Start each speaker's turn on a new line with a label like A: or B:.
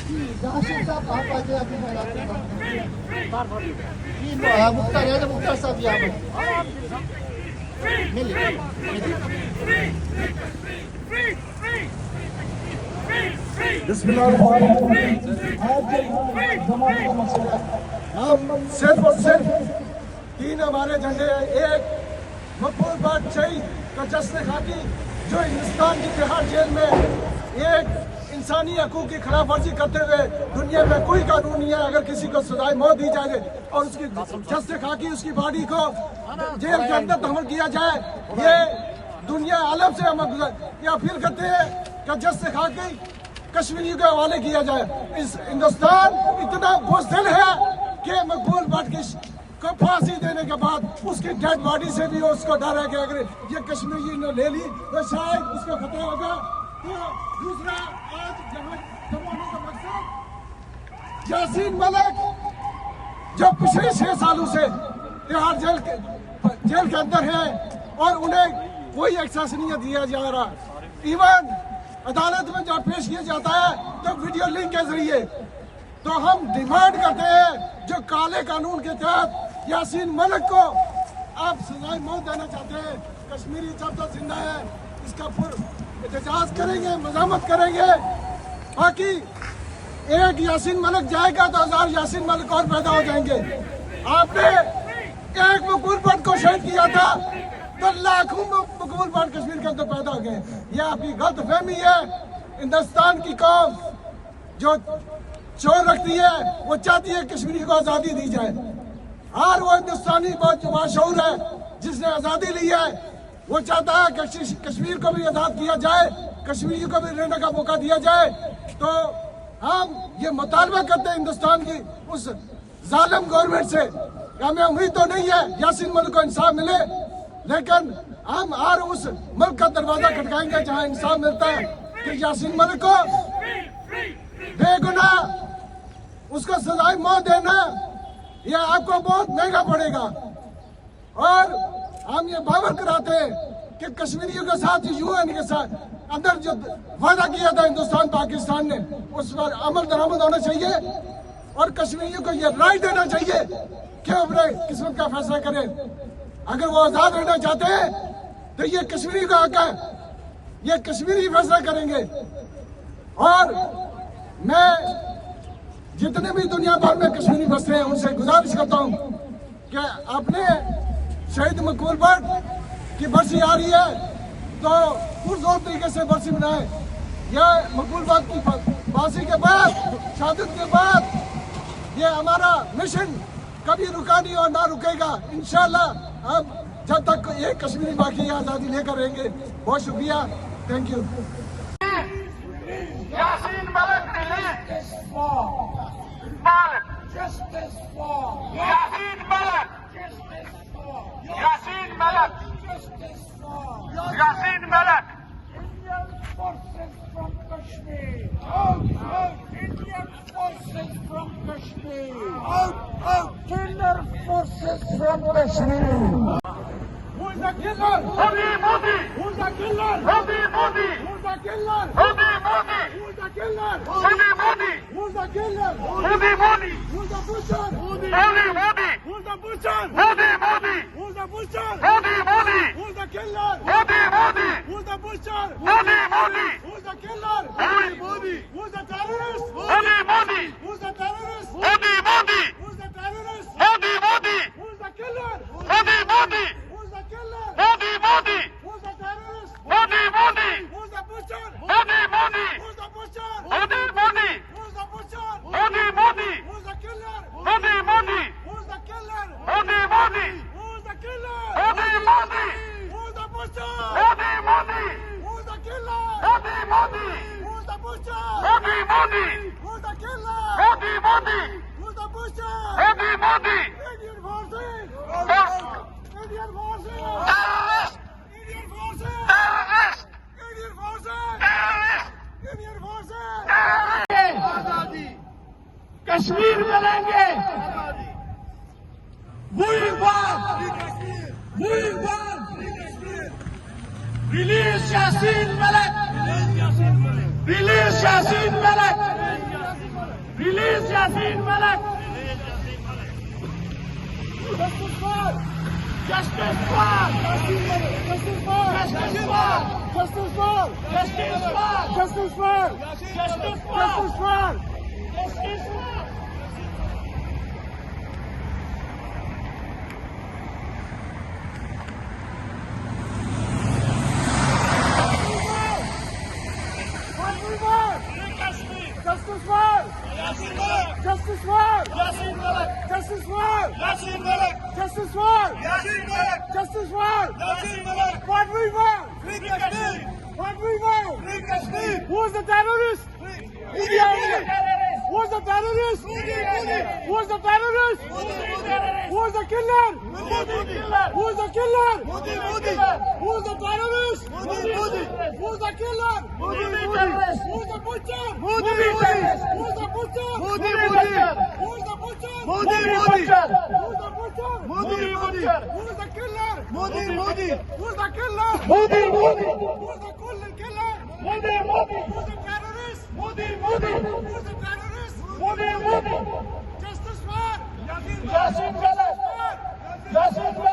A: यासीन साहब कहाँ पहुंचे अभी मुख्तार है मुख्तार साहब यहाँ पर मिले
B: हम सिर्फ और सिर्फ तीन हमारे झंडे हैं। एक मकबूल बादशाही का जश्न खाकी जो हिंदुस्तान की तिहाड़ जेल में एक इंसानी हकूक की खिलाफ वर्जी करते हुए दुनिया में कोई कानून नहीं है अगर किसी को सजाए मौत दी जाए और उसकी जश्न खाकी उसकी बॉडी को जेल के अंदर दफन किया जाए, ये दुनिया आलम से हम ये अपील करते हैं कि जश्न खाकी कश्मीरियों के हवाले किया जाए। इस हिंदुस्तान इतना बुज़दिल है कि मकबूल बादशाही को फांसी देने के बाद उसकी डेड बॉडी से भी उसको डर है कि अगर ये कश्मीरी ने ले ली तो शायद उसको खतरा होगा। तो दूसरा आज यहाँ जमा होने का मकसद यासीन मलिक जो पिछले 6 सालों से तिहाड़ जेल के अंदर है और उन्हें कोई एक्सेस नहीं दिया जा रहा। इवन अदालत में जब पेश किया जाता है तो वीडियो लिंक के जरिए। तो हम डिमांड करते हैं जो काले कानून के तहत यासीन मलिक को आप सजाए मौत देना चाहते हैं, कश्मीरी जब तक जिंदा है इसका एहतजाज करेंगे, मज़ामत करेंगे। बाकी एक यासीन मलिक जाएगा तो 1000 यासीन मलिक और पैदा हो जाएंगे। आपने एक मकबूल भट्ट को शहीद किया था तो लाखों मकबूल भट्ट कश्मीर के अंदर पैदा हो गए। यह आपकी गलत फहमी है। हिंदुस्तान की कौम जो चोर रखती है वो चाहती है कश्मीर को आज़ादी दी जाए। हर वो हिंदुस्तानी बहुत बाशऊर है जिसने आज़ादी ली है वो चाहता है कि कश्मीर को भी आज़ाद किया जाए, कश्मीरियों को भी रहने का मौका दिया जाए। तो हम ये मुतालबा करते हैं हिंदुस्तान की उस जालिम गवर्नमेंट से। हमें उम्मीद तो नहीं है यासीन मलिक को इंसाफ मिले, लेकिन हम हर उस मुल्क का दरवाजा खटकाएंगे जहाँ इंसाफ मिलता है कि यासीन मलिक को बेगुनाह उसको सजाए मौत देना यह आपको बहुत महंगा पड़ेगा। और हम ये बावर कराते हैं कि कश्मीरियों के साथ यूएन के साथ अंदर जो वादा किया था हिंदुस्तान पाकिस्तान ने उस पर अमल दरामद होना चाहिए और कश्मीरियों को ये राइट देना चाहिए कि अपने किस्मत का फैसला करें। अगर वो आजाद रहना चाहते हैं तो ये कश्मीरी का हक है, ये कश्मीरी फैसला करेंगे। और मैं जितने भी दुनिया भर में कश्मीरी बसते हैं उनसे गुजारिश करता हूँ कि अपने शहीद मकबूल भट्ट की बरसी आ रही है तो पुरजोर तरीके से बरसी मनाएं। यह मकबूल भट्ट की फांसी के बाद, शहादत के बाद ये हमारा मिशन कभी रुका नहीं और ना रुकेगा। इंशाल्लाह हम जब तक ये कश्मीरी बाकी आज़ादी लेकर रहेंगे। बहुत शुक्रिया, thank you.
C: Yasin Malik Justice for Yasin Malik. Yasin Malik. Yasin Malik. Indian forces from Kashmir. Out, out. Indian forces from Kashmir. Out, out. Killer forces from Kashmir. Who is the killer? Modi, Modi. Who is the killer? Modi, Modi. Who is the killer? Modi, Modi. Who is the killer? Modi, Modi. Who is the killer? Modi, Modi. Who is the butcher? Modi, Modi. Who is the butcher? Modi, Modi. Who is the butcher? Modi, Modi. Who is the killer? Modi, Modi. Who is the butcher? Modi, Modi. Who is the killer? Modi, Modi. Who is the terrorist? Modi, Modi. Who is the terrorist? Modi, Modi. Who is the terrorist? Modi, Modi. Who is the killer? Modi, Modi. Who is the killer? Modi, Modi. Who is the terrorist? Modi, Modi. Who is the butcher? Modi, Modi. Who is the butcher? Modi, Modi. Who is the butcher? Modi, Modi. Who is the killer? Modi, Modi. Who is the killer? Modi, Modi. Who is the killer? Modi, Modi. Who is the butcher? Modi, Modi. Who is the killer? Modi, Modi. Who is the butcher? Modi, Modi. Who is the killer? Modi, Modi. Who is the butcher? Modi, Modi. Indian forces. Indian forces. Terrorist. Indian forces. Terrorist. Indian forces. Terrorist. Indian forces. आजादी कश्मीर में लेंगे। Release Yasin Malik. Release Yasin Malik. Yassin Malik. Justice for. Justice for. Yassin Malik. Justice for. Justice for. Justice for. Justice for. Justice for. Justice for. Justice for. Justice for. Justice for!
B: Yassin Malik!
C: Justice for!
B: Yassin Malik!
C: Justice for!
B: Yassin Malik!
C: Justice for!
B: Yassin Malik!
C: Justice for!
B: Yassin Malik!
C: What we want!
B: Free Kashmir!
C: What we want!
B: Free Kashmir!
C: Who's the terrorist?
B: Modi!
C: Who's the terrorist?
B: Modi!
C: Who's the terrorist? Who's the killer?
B: Modi!
C: Who's the killer?
B: Modi!
C: Who's the terrorist?
B: Modi!
C: Who's the killer?
B: Modi!
C: Who's the butcher?
B: Modi!
C: Who's the butcher?
B: Modi!
C: Who's the butcher?
B: Modi!
C: Who's the butcher?
B: Modi!
C: Who's the killer?
B: Modi!
C: Who's the killer?
B: Modi!
C: Who's the killer?
B: Modi!
C: Who's the terrorist?
B: Modi!
C: Who's the terrorist?
B: Modi!
C: Justice for
B: Yassin Malik! Yassin Malik!